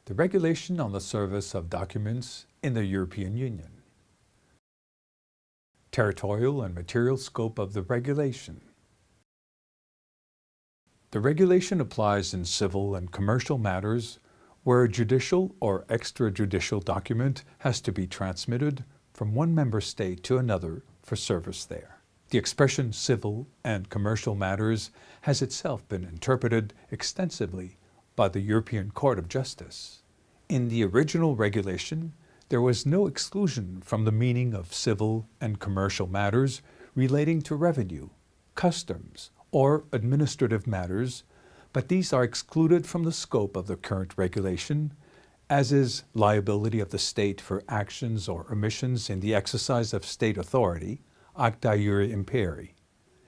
The regulation on the service of documents in the European Union. Territorial and material scope of the regulation. The regulation applies in civil and commercial matters where a judicial or extrajudicial document has to be transmitted from one member state to another for service there. The expression civil and commercial matters has itself been interpreted extensively by the European Court of Justice. In the original regulation, there was no exclusion from the meaning of civil and commercial matters relating to revenue, customs, or administrative matters, but these are excluded from the scope of the current regulation, as is liability of the state for actions or omissions in the exercise of state authority, acta iure imperi.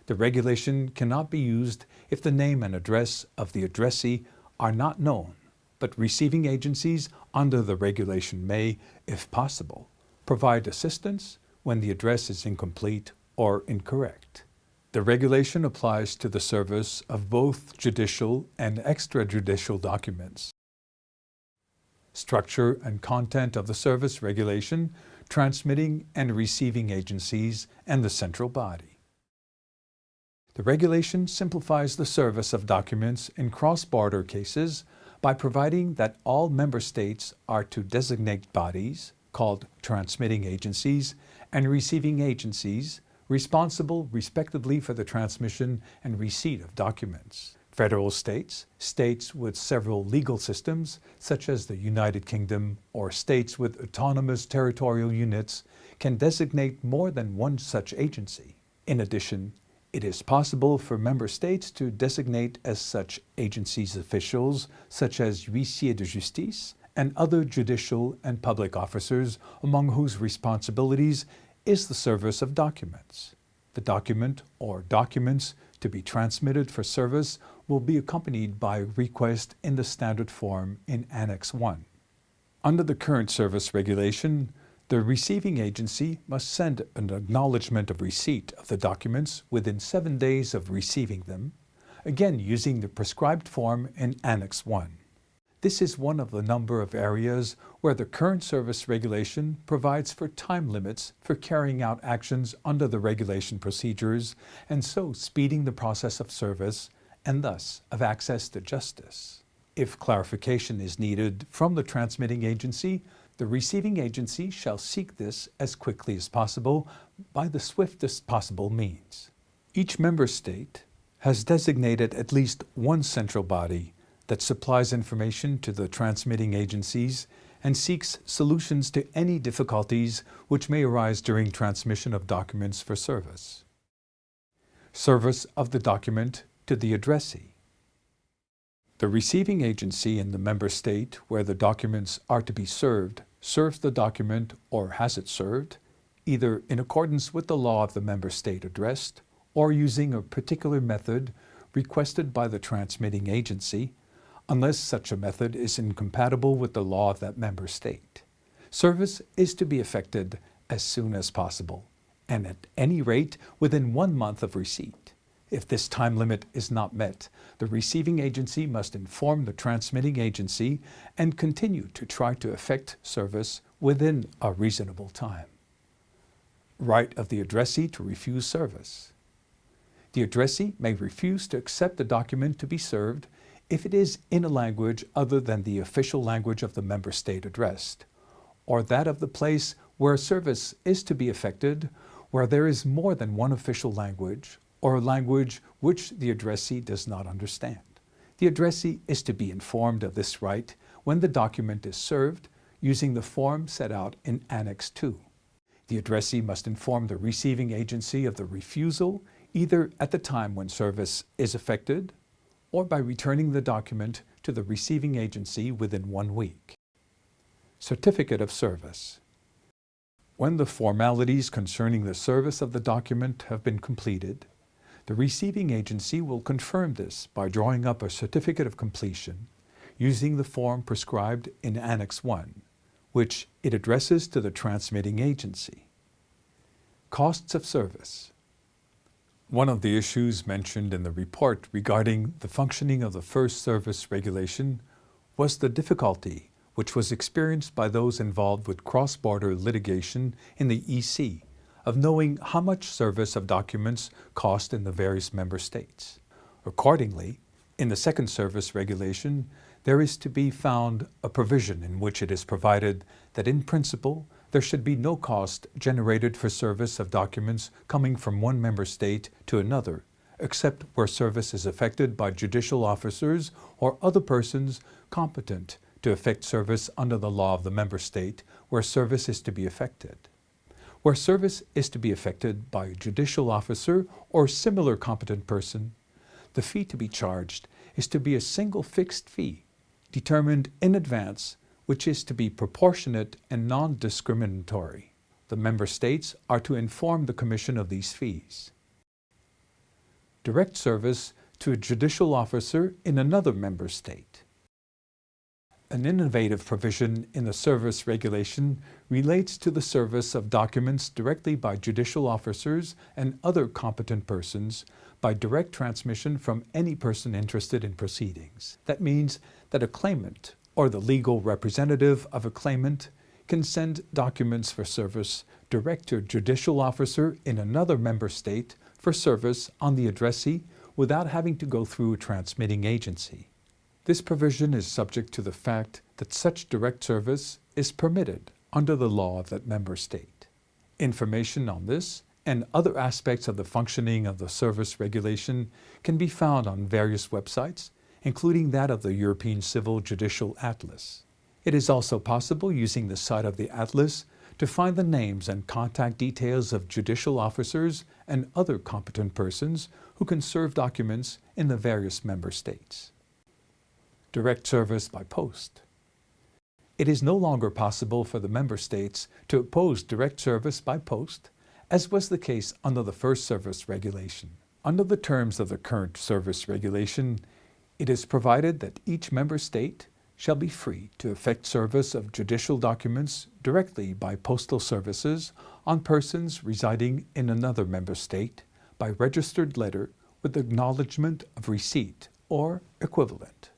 The regulation cannot be used if the name and address of the addressee are not known, but receiving agencies under the regulation may, if possible, provide assistance when the address is incomplete or incorrect. The regulation applies to the service of both judicial and extrajudicial documents. Structure and content of the service regulation, transmitting and receiving agencies, and the central body. The regulation simplifies the service of documents in cross-border cases by providing that all member states are to designate bodies, called transmitting agencies, and receiving agencies, responsible respectively for the transmission and receipt of documents. Federal states, states with several legal systems, such as the United Kingdom, or states with autonomous territorial units, can designate more than one such agency. In addition, it is possible for member states to designate as such agencies officials, such as huissiers de justice, and other judicial and public officers, among whose responsibilities is the service of documents. The document or documents to be transmitted for service will be accompanied by a request in the standard form in Annex 1. Under the current service regulation, the receiving agency must send an acknowledgement of receipt of the documents within 7 days of receiving them, again using the prescribed form in Annex 1. This is one of the number of areas where the current service regulation provides for time limits for carrying out actions under the regulation procedures, and so speeding the process of service and thus of access to justice. If clarification is needed from the transmitting agency, the receiving agency shall seek this as quickly as possible by the swiftest possible means. Each member state has designated at least one central body that supplies information to the transmitting agencies and seeks solutions to any difficulties which may arise during transmission of documents for service. Service of the document to the addressee. The receiving agency in the member state where the documents are to be served serves the document or has it served, either in accordance with the law of the member state addressed or using a particular method requested by the transmitting agency, unless such a method is incompatible with the law of that member state. Service is to be effected as soon as possible, and at any rate within 1 month of receipt. If this time limit is not met, the receiving agency must inform the transmitting agency and continue to try to effect service within a reasonable time. Right of the addressee to refuse service. The addressee may refuse to accept the document to be served if it is in a language other than the official language of the member state addressed, or that of the place where service is to be effected, where there is more than one official language, or a language which the addressee does not understand. The addressee is to be informed of this right when the document is served using the form set out in Annex 2. The addressee must inform the receiving agency of the refusal either at the time when service is effected or by returning the document to the receiving agency within 1 week. Certificate of service. When the formalities concerning the service of the document have been completed, the receiving agency will confirm this by drawing up a certificate of completion using the form prescribed in Annex 1, which it addresses to the transmitting agency. Costs of service. One of the issues mentioned in the report regarding the functioning of the first service regulation was the difficulty which was experienced by those involved with cross-border litigation in the EC, of knowing how much service of documents cost in the various member states. Accordingly, in the second service regulation, there is to be found a provision in which it is provided that in principle there should be no cost generated for service of documents coming from one member state to another, except where service is effected by judicial officers or other persons competent to effect service under the law of the member state where service is to be effected. Where service is to be effected by a judicial officer or similar competent person, the fee to be charged is to be a single fixed fee, determined in advance, which is to be proportionate and non-discriminatory. The member states are to inform the Commission of these fees. Direct service to a judicial officer in another member state. An innovative provision in the service regulation relates to the service of documents directly by judicial officers and other competent persons by direct transmission from any person interested in proceedings. That means that a claimant or the legal representative of a claimant can send documents for service direct to a judicial officer in another member state for service on the addressee without having to go through a transmitting agency. This provision is subject to the fact that such direct service is permitted under the law of that member state. Information on this and other aspects of the functioning of the service regulation can be found on various websites, including that of the European Civil Judicial Atlas. It is also possible, using the site of the Atlas, to find the names and contact details of judicial officers and other competent persons who can serve documents in the various member states. Direct service by post. It is no longer possible for the member states to oppose direct service by post, as was the case under the first service regulation. Under the terms of the current service regulation, it is provided that each member state shall be free to effect service of judicial documents directly by postal services on persons residing in another member state by registered letter with acknowledgement of receipt or equivalent.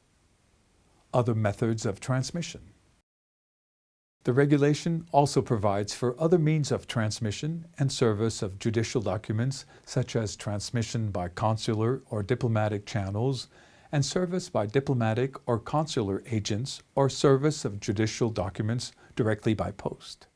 Other methods of transmission. The regulation also provides for other means of transmission and service of judicial documents, such as transmission by consular or diplomatic channels and service by diplomatic or consular agents or service of judicial documents directly by post.